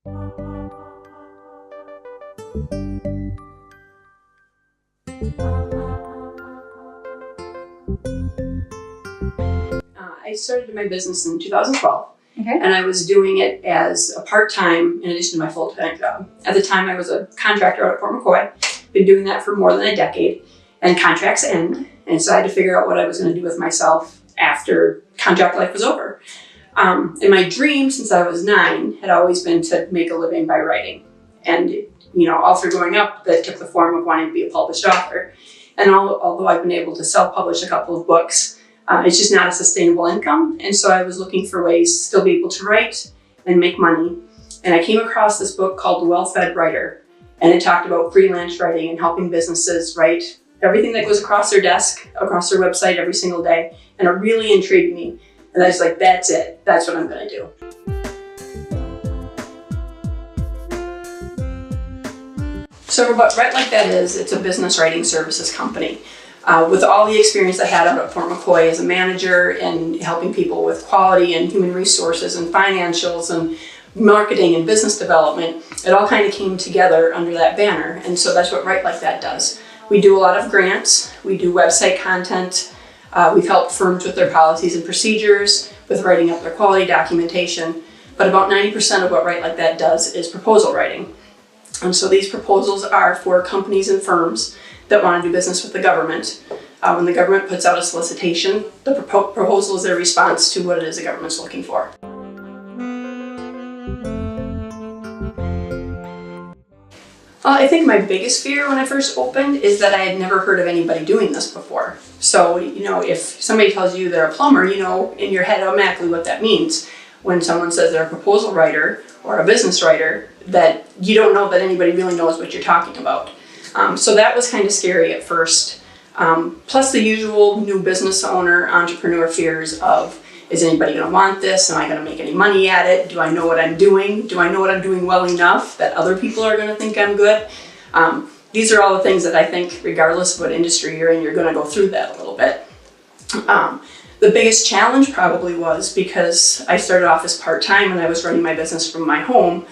I started my business in 2012. Okay. And I was doing it as a part-time in addition to my full-time job. At the time, I was a contractor out at Fort McCoy. Been doing that for more than a decade, and contracts end. And so I had to figure out what I was going to do with myself after contract life was over. And my dream since I was 9 had always been to make a living by writing. And, all through growing up, that took the form of wanting to be a published author. And although I've been able to self-publish a couple of books, it's just not a sustainable income. And so I was looking for ways to still be able to write and make money. And I came across this book called The Well-Fed Writer. And it talked about freelance writing and helping businesses write everything that goes across their desk, across their website every single day. And it really intrigued me. And I was like, that's it. That's what I'm going to do. So what Write Like That is, it's a business writing services company. With all the experience I had out at Fort McCoy as a manager and helping people with quality and human resources and financials and marketing and business development, it all kind of came together under that banner. And so that's what Write Like That does. We do a lot of grants, we do website content, we've helped firms with their policies and procedures, with writing up their quality documentation, but about 90% of what Write Like That does is proposal writing. And so these proposals are for companies and firms that want to do business with the government. When the government puts out a solicitation, the proposal is their response to what it is the government's looking for. I think my biggest fear when I first opened is that I had never heard of anybody doing this before. So, if somebody tells you they're a plumber, you know in your head automatically what that means. When someone says they're a proposal writer or a business writer, that you don't know that anybody really knows what you're talking about. So that was kind of scary at first. Plus the usual new business owner, entrepreneur fears of, is anybody going to want this? Am I going to make any money at it? Do I know what I'm doing? Do I know what I'm doing well enough that other people are going to think I'm good? These are all the things that I think, regardless of what industry you're in, you're going to go through that a little bit. The biggest challenge probably was because I started off as part-time and I was running my business from my home.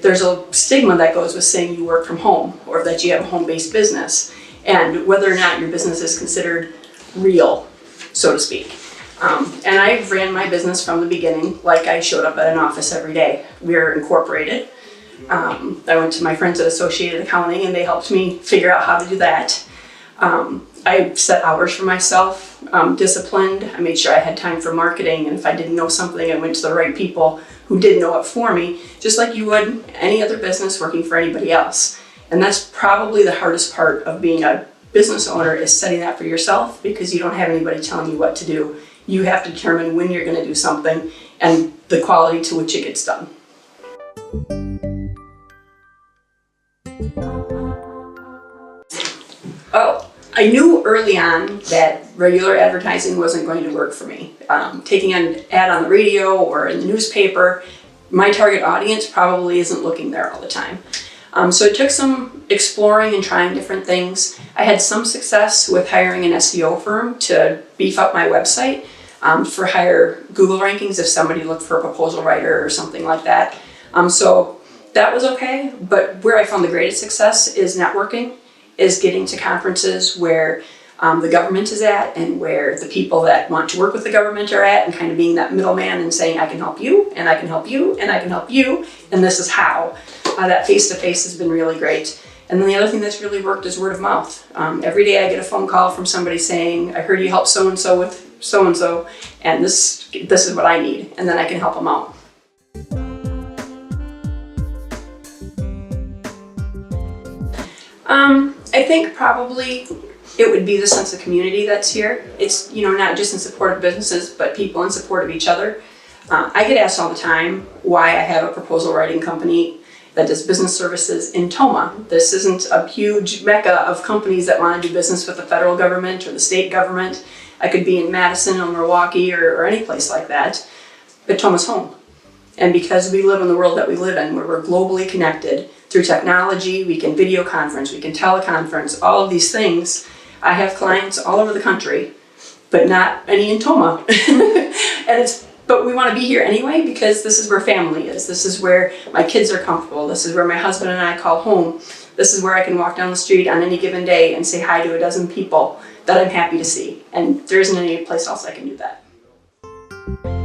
There's a stigma that goes with saying you work from home or that you have a home-based business, and whether or not your business is considered real, so to speak. And I ran my business from the beginning like I showed up at an office every day. We're incorporated. I went to my friends at Associated Accounting and they helped me figure out how to do that. I set hours for myself, disciplined. I made sure I had time for marketing, and if I didn't know something, I went to the right people who did know it for me, just like you would any other business working for anybody else. And that's probably the hardest part of being a business owner, is setting that for yourself, because you don't have anybody telling you what to do. You have to determine when you're going to do something and the quality to which it gets done. I knew early on that regular advertising wasn't going to work for me. Taking an ad on the radio or in the newspaper, my target audience probably isn't looking there all the time. So it took some exploring and trying different things. I had some success with hiring an SEO firm to beef up my website for higher Google rankings if somebody looked for a proposal writer or something like that. So that was okay, but where I found the greatest success is networking, is getting to conferences where the government is at and where the people that want to work with the government are at, and kind of being that middleman and saying, I can help you, and I can help you, and I can help you, and this is how. That face-to-face has been really great. And then the other thing that's really worked is word of mouth. Every day I get a phone call from somebody saying, I heard you help so-and-so with so-and-so, and this is what I need, and then I can help them out. I think probably it would be the sense of community that's here. It's, not just in support of businesses, but people in support of each other. I get asked all the time why I have a proposal writing company that does business services in Tomah. This isn't a huge mecca of companies that want to do business with the federal government or the state government. I could be in Madison or Milwaukee or any place like that, but Tomah's home. And because we live in the world that we live in, where we're globally connected through technology, we can video conference, we can teleconference, all of these things. I have clients all over the country, but not any in Tomah. And it's but we want to be here anyway because this is where family is. This is where my kids are comfortable. This is where my husband and I call home. This is where I can walk down the street on any given day and say hi to a dozen people that I'm happy to see. And there isn't any place else I can do that.